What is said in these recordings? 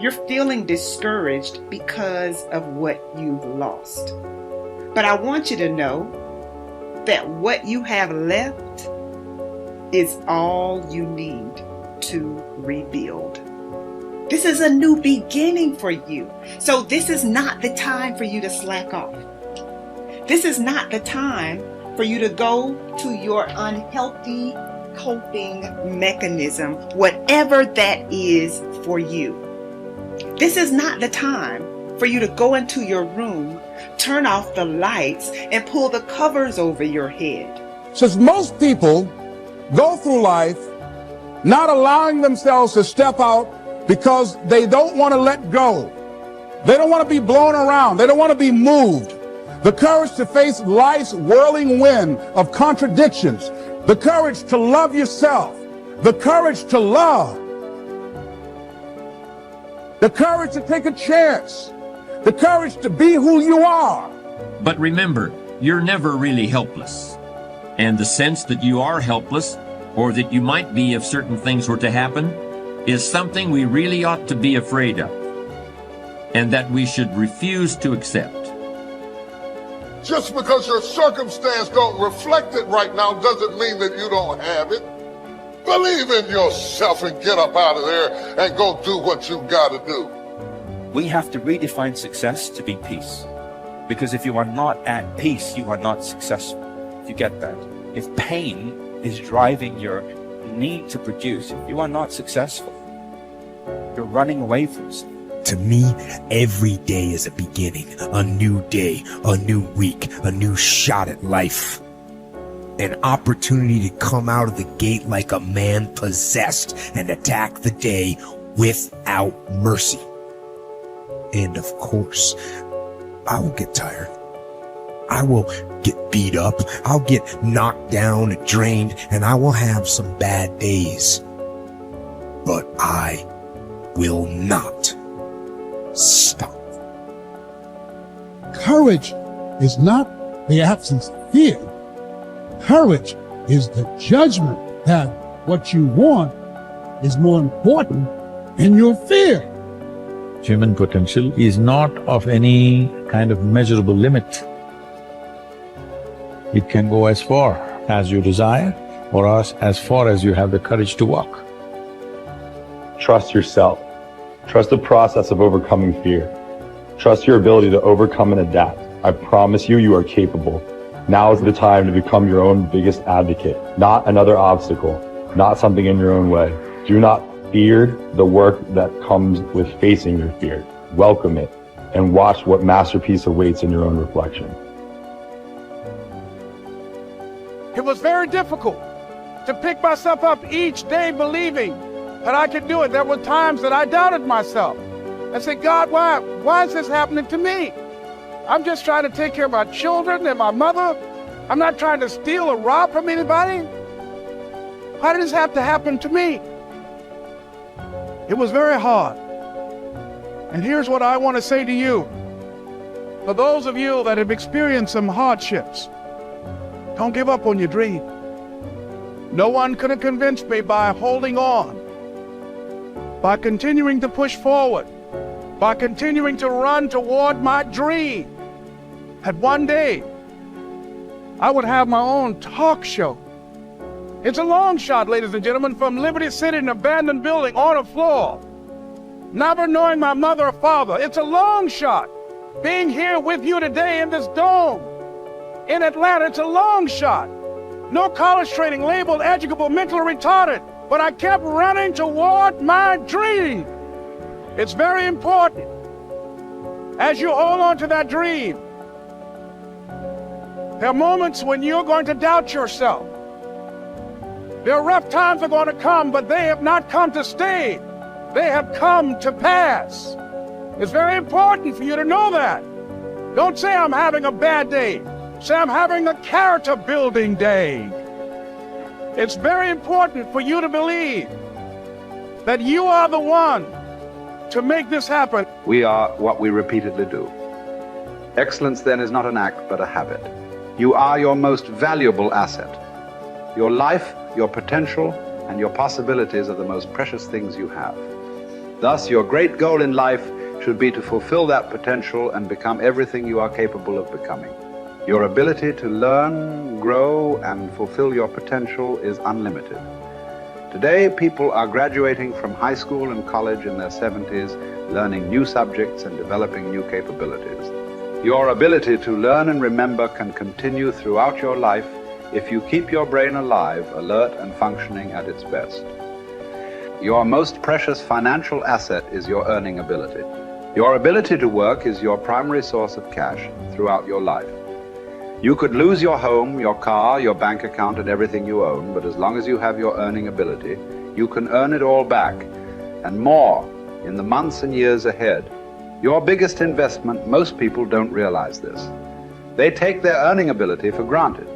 You're feeling discouraged because of what you've lost. But I want you to know that what you have left is all you need to rebuild. This is a new beginning for you. So this is not the time for you to slack off. This is not the time for you to go to your unhealthy coping mechanism, whatever that is for you. This is not the time for you to go into your room, turn off the lights, and pull the covers over your head. Since most people go through life not allowing themselves to step out because they don't want to let go. They don't want to be blown around. They don't want to be moved. The courage to face life's whirling wind of contradictions. The courage to love yourself. The courage to love. The courage to take a chance. The courage to be who you are. But remember, you're never really helpless. And the sense that you are helpless, or that you might be if certain things were to happen, is something we really ought to be afraid of, and that we should refuse to accept. Just because your circumstance don't reflect it right now doesn't mean that you don't have it. Believe in yourself and get up out of there and go do what you gotta do. We have to redefine success to be peace. Because if you are not at peace, you are not successful. You get that? If pain is driving your need to produce, if you are not successful, you're running away from something. To me, every day is a beginning, a new day, a new week, a new shot at life. An opportunity to come out of the gate like a man possessed and attack the day without mercy. And of course, I will get tired. I will get beat up. I'll get knocked down and drained, and I will have some bad days. But I will not stop. Courage is not the absence of fear. Courage is the judgment that what you want is more important than your fear. Human potential is not of any kind of measurable limit. It can go as far as you desire, or as far as you have the courage to walk. Trust yourself. Trust the process of overcoming fear. Trust your ability to overcome and adapt. I promise you, you are capable. Now is the time to become your own biggest advocate, not another obstacle, not something in your own way. Do not fear the work that comes with facing your fear. Welcome it and watch what masterpiece awaits in your own reflection. It was very difficult to pick myself up each day believing that I could do it. There were times that I doubted myself. I said, God, why is this happening to me? I'm just trying to take care of my children and my mother. I'm not trying to steal or rob from anybody. Why did this have to happen to me? It was very hard. And here's what I want to say to you. For those of you that have experienced some hardships, don't give up on your dream. No one could have convinced me by holding on, by continuing to push forward, by continuing to run toward my dream, that one day I would have my own talk show. It's a long shot, ladies and gentlemen, from Liberty City, an abandoned building on a floor, never knowing my mother or father. It's a long shot. Being here with you today in this dome in Atlanta, it's a long shot. No college training, labeled educable, mentally retarded, but I kept running toward my dream. It's very important as you hold on to that dream. There are moments when you're going to doubt yourself. There are rough times that are going to come, but they have not come to stay. They have come to pass. It's very important for you to know that. Don't say I'm having a bad day. Say I'm having a character building day. It's very important for you to believe that you are the one to make this happen. We are what we repeatedly do. Excellence then is not an act, but a habit. You are your most valuable asset. Your life, your potential, and your possibilities are the most precious things you have. Thus, your great goal in life should be to fulfill that potential and become everything you are capable of becoming. Your ability to learn, grow, and fulfill your potential is unlimited. Today, people are graduating from high school and college in their 70s, learning new subjects and developing new capabilities. Your ability to learn and remember can continue throughout your life if you keep your brain alive, alert, and functioning at its best. Your most precious financial asset is your earning ability. Your ability to work is your primary source of cash throughout your life. You could lose your home, your car, your bank account, and everything you own, but as long as you have your earning ability, you can earn it all back, and more, in the months and years ahead. Your biggest investment, most people don't realize this. They take their earning ability for granted.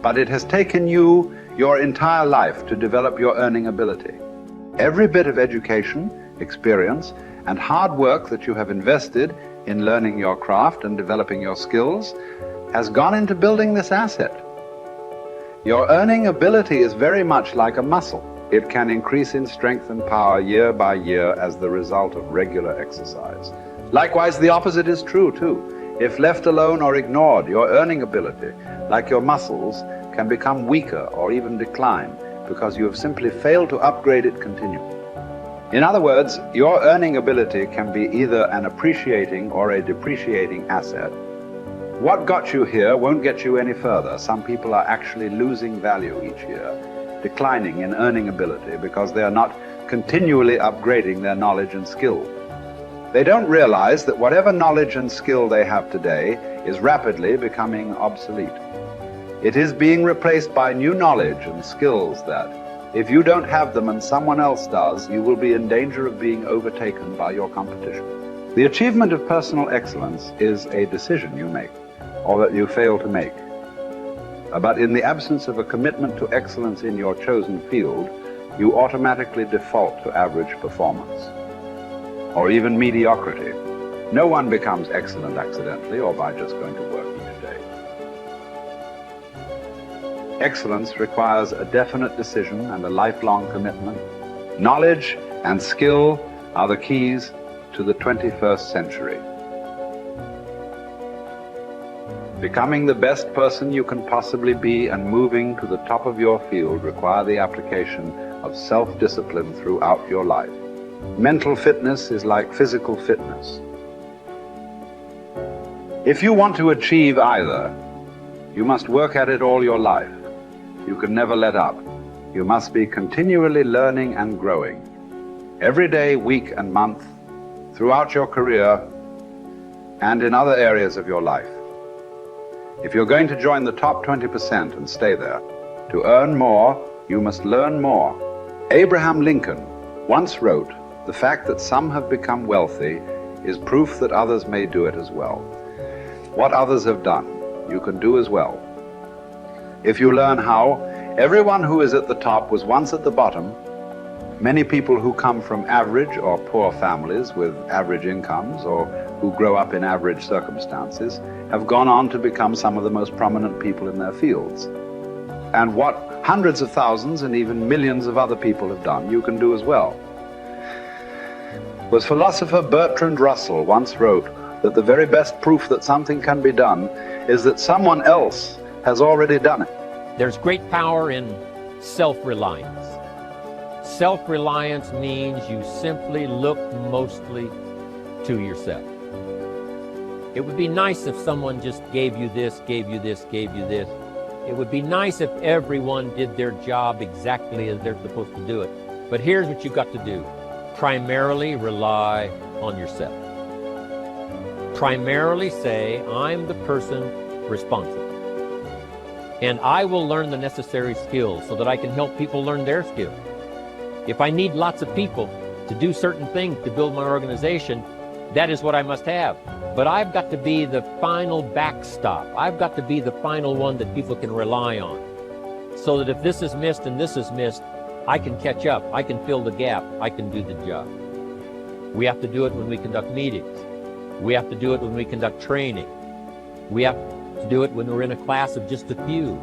But it has taken you your entire life to develop your earning ability. Every bit of education, experience, and hard work that you have invested in learning your craft and developing your skills has gone into building this asset. Your earning ability is very much like a muscle. It can increase in strength and power year by year as the result of regular exercise. Likewise, the opposite is true too. If left alone or ignored, your earning ability, like your muscles, can become weaker or even decline because you have simply failed to upgrade it continually. In other words, your earning ability can be either an appreciating or a depreciating asset. What got you here won't get you any further. Some people are actually losing value each year, declining in earning ability because they are not continually upgrading their knowledge and skill. They don't realize that whatever knowledge and skill they have today is rapidly becoming obsolete. It is being replaced by new knowledge and skills that, if you don't have them and someone else does, you will be in danger of being overtaken by your competition. The achievement of personal excellence is a decision you make, or that you fail to make. But in the absence of a commitment to excellence in your chosen field, you automatically default to average performance, or even mediocrity. No one becomes excellent accidentally or by just going to work each day. Excellence requires a definite decision and a lifelong commitment. Knowledge and skill are the keys to the 21st century. Becoming the best person you can possibly be and moving to the top of your field require the application of self-discipline throughout your life. Mental fitness is like physical fitness. If you want to achieve either, you must work at it all your life. You can never let up. You must be continually learning and growing. Every day, week, and month, throughout your career, and in other areas of your life. If you're going to join the top 20% and stay there, to earn more, you must learn more. Abraham Lincoln once wrote, "The fact that some have become wealthy is proof that others may do it as well." What others have done, you can do as well. If you learn how, everyone who is at the top was once at the bottom. Many people who come from average or poor families with average incomes or who grow up in average circumstances have gone on to become some of the most prominent people in their fields. And what hundreds of thousands and even millions of other people have done, you can do as well. The philosopher Bertrand Russell once wrote that the very best proof that something can be done is that someone else has already done it. There's great power in self-reliance. Self-reliance means you simply look mostly to yourself. It would be nice if someone just gave you this, gave you this, gave you this. It would be nice if everyone did their job exactly as they're supposed to do it. But here's what you've got to do. Primarily rely on yourself. Primarily say, I'm the person responsible. And I will learn the necessary skills so that I can help people learn their skills. If I need lots of people to do certain things to build my organization, that is what I must have. But I've got to be the final backstop. I've got to be the final one that people can rely on. So that if this is missed and this is missed, I can catch up. I can fill the gap. I can do the job. We have to do it when we conduct meetings. We have to do it when we conduct training. We have to do it when we're in a class of just a few.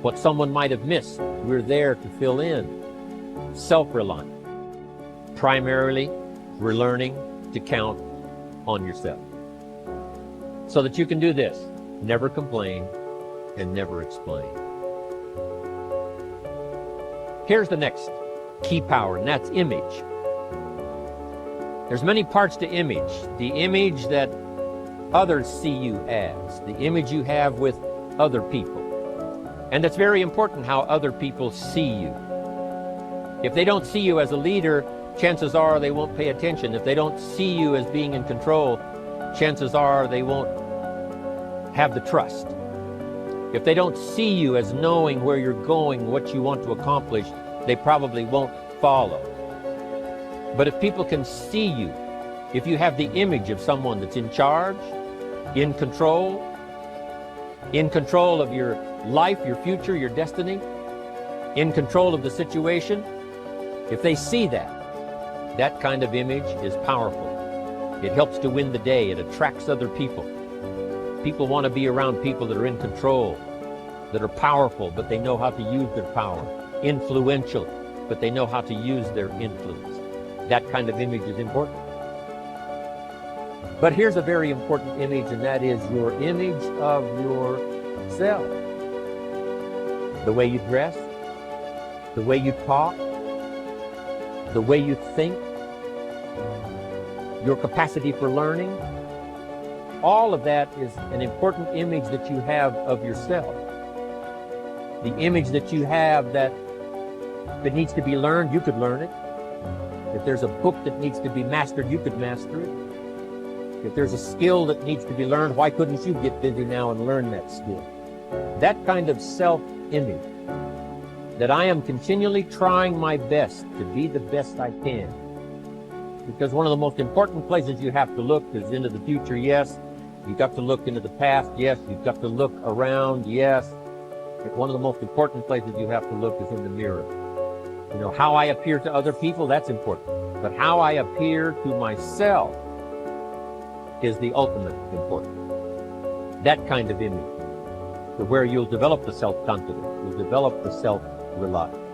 What someone might have missed, we're there to fill in. Self-reliant. primarily, we're learning to count on yourself. So that you can do this: never complain and never explain. Here's the next key power, and that's image. There's many parts to image. The image that others see you as, the image you have with other people. And it's very important how other people see you. If they don't see you as a leader, chances are they won't pay attention. If they don't see you as being in control, chances are they won't have the trust. If they don't see you as knowing where you're going, what you want to accomplish, they probably won't follow. But if people can see you, if you have the image of someone that's in charge, in control of your life, your future, your destiny, in control of the situation, if they see that, that kind of image is powerful. It helps to win the day. It attracts other people. People want to be around people that are in control, that are powerful, but they know how to use their power. Influential, but they know how to use their influence. That kind of image is important. But here's a very important image, and that is your image of yourself. The way you dress, the way you talk, the way you think, your capacity for learning. All of that is an important image that you have of yourself. The image that you have that if it needs to be learned, you could learn it. If there's a book that needs to be mastered, you could master it. If there's a skill that needs to be learned, why couldn't you get busy now and learn that skill? That kind of self-image, that I am continually trying my best to be the best I can. Because one of the most important places you have to look is into the future, yes. You've got to look into the past, yes. You've got to look around, yes. But one of the most important places you have to look is in the mirror. You know, how I appear to other people, that's important. But how I appear to myself is the ultimate important. That kind of image, where you'll develop the self-confidence, you'll develop the self-reliance.